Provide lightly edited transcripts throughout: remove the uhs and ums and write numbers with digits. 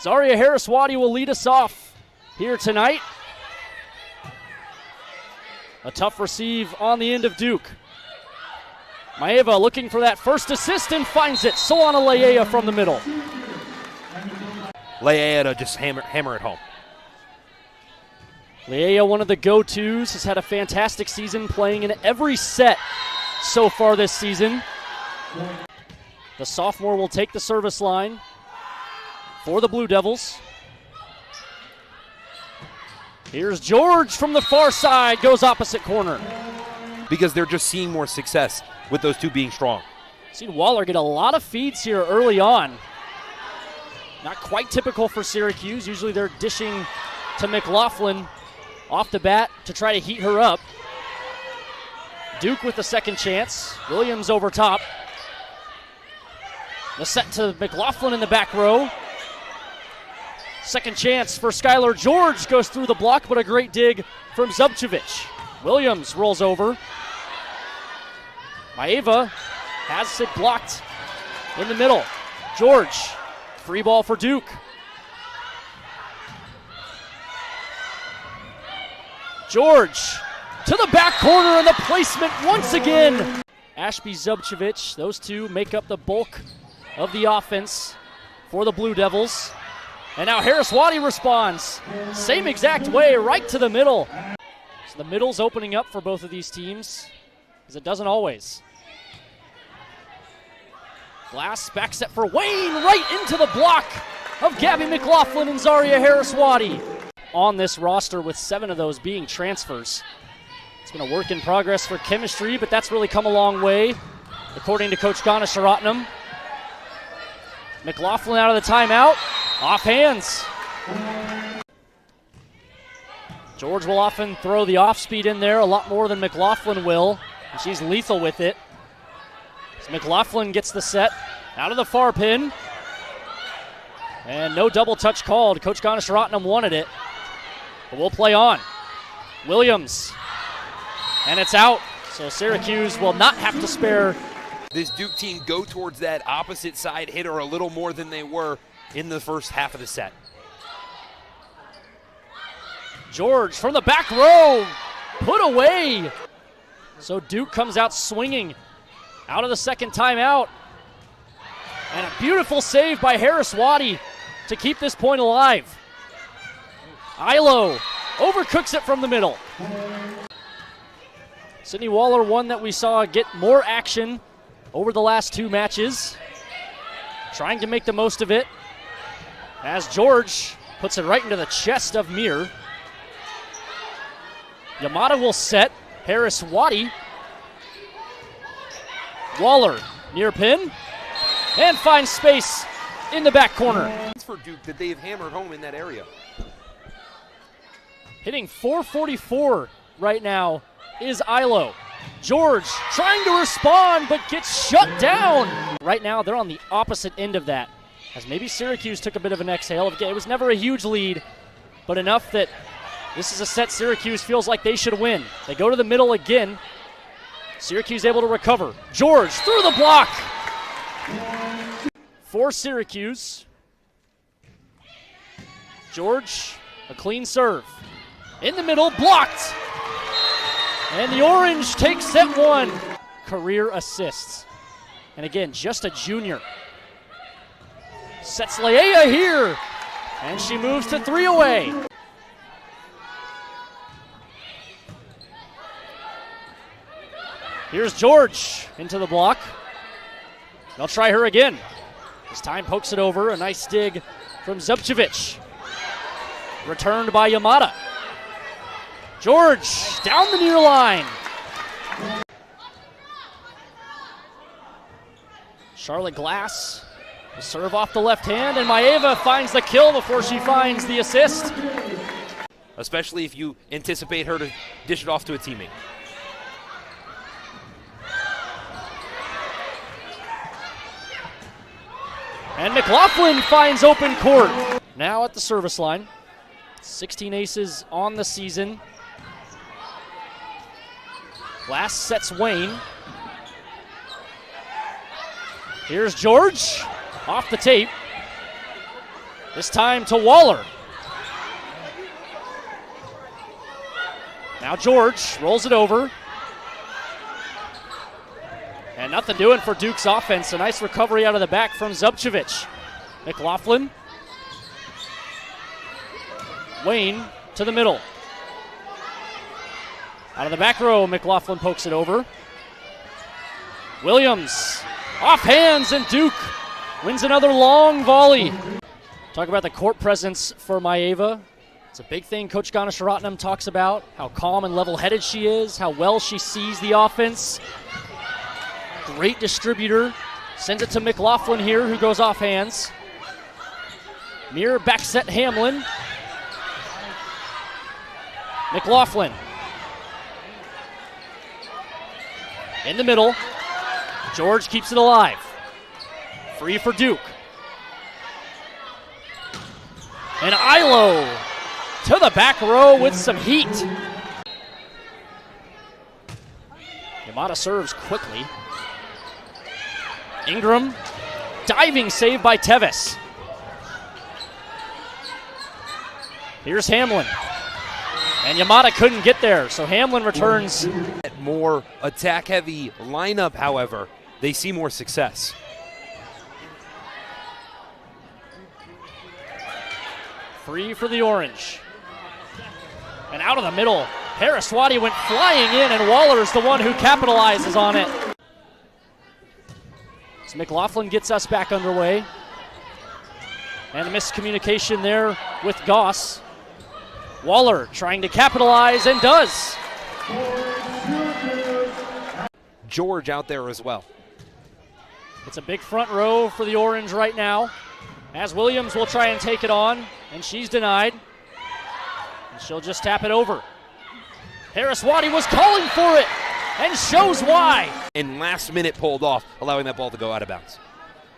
Zaria Harris-Waddy will lead us off here tonight. A tough receive on the end of Duke. Maeva looking for that first assist and finds it. Solana Leia from the middle. Leia to just hammer it home. Leia, one of the go-tos, has had a fantastic season playing in every set so far this season. The sophomore will take the service line for the Blue Devils. Here's George from the far side, goes opposite corner. Because they're just seeing more success with those two being strong. Seen Waller get a lot of feeds here early on. Not quite typical for Syracuse. Usually they're dishing to McLaughlin off the bat to try to heat her up. Duke with the second chance. Williams over top. The set to McLaughlin in the back row. Second chance for Skylar George, goes through the block, but a great dig from Zubcevic. Williams rolls over. Maeva has it blocked in the middle. George, free ball for Duke. George to the back corner, and the placement once again. Ashby Zubcevic, those two make up the bulk of the offense for the Blue Devils. And now Harris-Waddy responds. Same exact way, right to the middle. So the middle's opening up for both of these teams, as it doesn't always. Glass back set for Wayne, right into the block of Gabby McLaughlin and Zaria Harris-Waddy. On this roster, with 7 of those being transfers. It's been a work in progress for chemistry, but that's really come a long way, according to Coach Ganesharatnam. McLaughlin out of the timeout, off hands. George will often throw the off speed in there a lot more than McLaughlin will, and she's lethal with it. So McLaughlin gets the set out of the far pin, and no double touch called. Coach Ganesharatnam wanted it, but we'll play on. Williams, and it's out, so Syracuse will not have to spare. This Duke team go towards that opposite side hitter a little more than they were in the first half of the set. George from the back row, put away. So Duke comes out swinging out of the second timeout. And a beautiful save by Harris-Waddy to keep this point alive. Ilo overcooks it from the middle. Sydney Waller, one that we saw get more action over the last 2 matches. Trying to make the most of it as George puts it right into the chest of Mir. Yamada will set. Harris-Waddy. Waller near pin and finds space in the back corner. It's for Duke that they've hammered home in that area. Hitting .444 right now is Ilo. George trying to respond but gets shut down. Right now they're on the opposite end of that, as maybe Syracuse took a bit of an exhale. It was never a huge lead, but enough that this is a set Syracuse feels like they should win. They go to the middle again. Syracuse able to recover. George through the block for Syracuse. George, a clean serve. In the middle, blocked. And the Orange takes set 1. Career assists. And again, just a junior. Sets Leia here. And she moves to 3 away. Here's George into the block. They'll try her again. This time pokes it over. A nice dig from Zubcevic. Returned by Yamada. George down the near line. Charlotte Glass will serve off the left hand, and Maeva finds the kill before she finds the assist. Especially if you anticipate her to dish it off to a teammate. And McLaughlin finds open court. Now at the service line. 16 aces on the season. Glass sets Wayne. Here's George off the tape. This time to Waller. Now George rolls it over. And nothing doing for Duke's offense. A nice recovery out of the back from Zubcevic. McLaughlin. Wayne to the middle. Out of the back row, McLaughlin pokes it over. Williams off hands, and Duke wins another long volley. Talk about the court presence for Maeva. It's a big thing Coach Ganesha-Rotnam talks about, how calm and level-headed she is, how well she sees the offense. Great distributor. Sends it to McLaughlin here, who goes off hands. Mirror back set Hamlin. McLaughlin. In the middle. George keeps it alive. Free for Duke. And Ilo to the back row with some heat. Yamada serves quickly. Ingram, diving save by Tevis. Here's Hamlin. And Yamada couldn't get there, so Hamlin returns. More attack-heavy lineup, however, they see more success. Free for the Orange. And out of the middle, Paraswati went flying in, and Waller's the one who capitalizes on it. So McLaughlin gets us back underway. And a miscommunication there with Goss. Waller trying to capitalize, and does. George out there as well. It's a big front row for the Orange right now, as Williams will try and take it on, and she's denied. And she'll just tap it over. Paraswati was calling for it, and shows why. And last minute pulled off, allowing that ball to go out of bounds.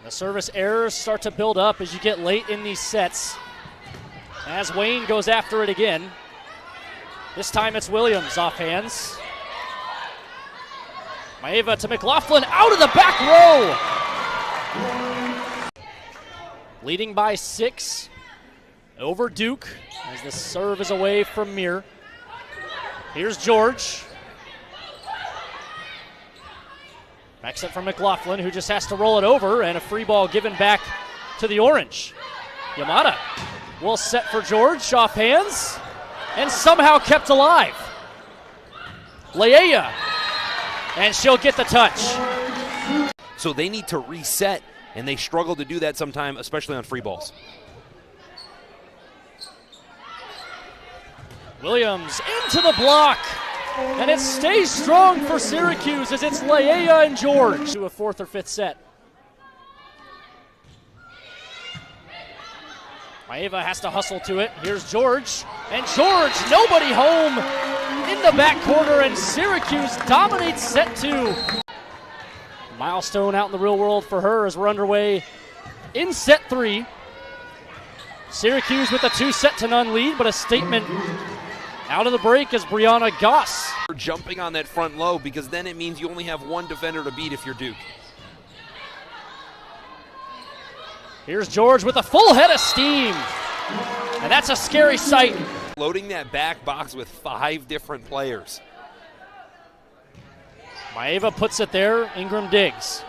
The service errors start to build up as you get late in these sets, as Wayne goes after it again. This time it's Williams off hands. Maeva to McLaughlin, out of the back row. Leading by 6 over Duke as the serve is away from Mir. Here's George. Back set from McLaughlin, who just has to roll it over, and a free ball given back to the Orange. Yamada will set for George, off hands, and somehow kept alive. Leia, and she'll get the touch. So they need to reset, and they struggle to do that sometime, especially on free balls. Williams into the block, and it stays strong for Syracuse as it's Leia and George to a 4th or 5th set. Maeva has to hustle to it. Here's George, and George, nobody home in the back corner, and Syracuse dominates set 2. Milestone out in the real world for her as we're underway in set 3. Syracuse with a 2-0 lead, but a statement out of the break is Brianna Goss. Jumping on that front low, because then it means you only have one defender to beat if you're Duke. Here's George with a full head of steam, and that's a scary sight. Loading that back box with 5 different players. Maeva puts it there, Ingram digs.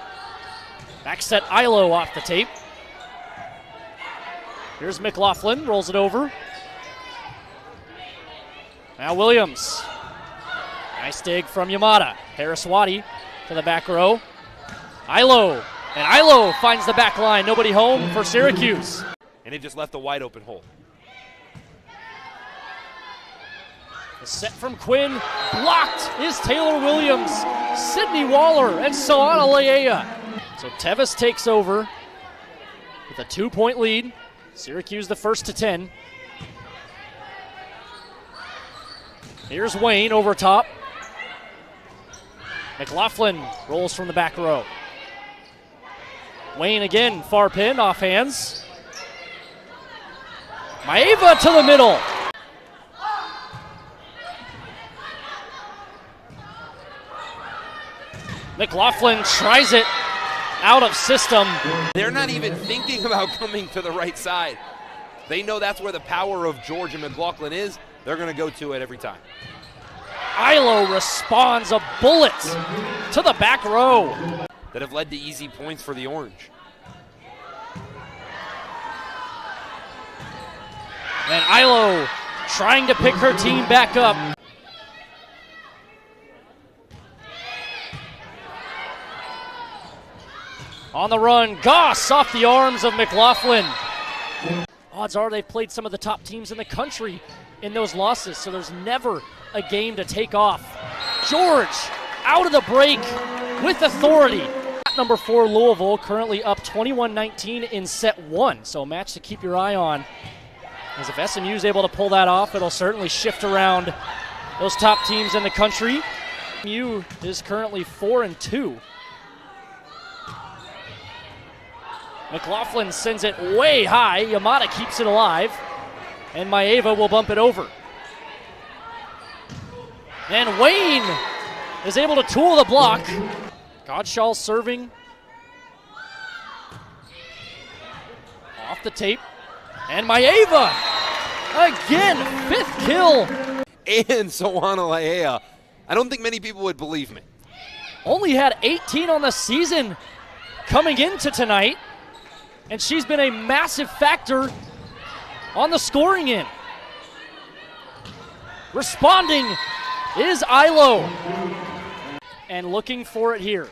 Back set Ilo off the tape. Here's McLaughlin, rolls it over. Now Williams. Nice dig from Yamada. Paraswati to the back row. Ilo. And Ilo finds the back line. Nobody home for Syracuse. And it just left a wide open hole. The set from Quinn. Blocked is Taylor Williams, Sydney Waller, and Soana Leia. So Tevis takes over with a 2-point lead. Syracuse the first to 10. Here's Wayne over top. McLaughlin rolls from the back row. Wayne again, far pin, off hands. Maeva to the middle. McLaughlin tries it out of system. They're not even thinking about coming to the right side. They know that's where the power of George and McLaughlin is. They're going to go to it every time. Ilo responds a bullet to the back row. That have led to easy points for the Orange. And Ilo trying to pick her team back up. On the run, Goss off the arms of McLaughlin. Odds are they've played some of the top teams in the country in those losses, so there's never a game to take off. George out of the break with authority. Number 4 Louisville currently up 21-19 in set 1, so a match to keep your eye on. As if SMU is able to pull that off, it'll certainly shift around those top teams in the country. SMU is currently 4-2. McLaughlin sends it way high. Yamada keeps it alive. And Maeva will bump it over. And Wayne is able to tool the block. Godshall serving. Off the tape. And Maeva, again, 5th kill. And Soana Laea. I don't think many people would believe me. Only had 18 on the season coming into tonight. And she's been a massive factor on the scoring end. Responding is Ilo. And looking for it here.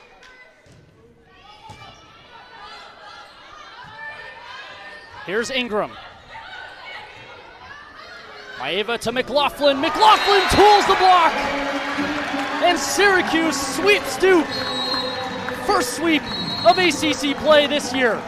Here's Ingram. Maeva to McLaughlin. McLaughlin tools the block. And Syracuse sweeps Duke. First sweep of ACC play this year.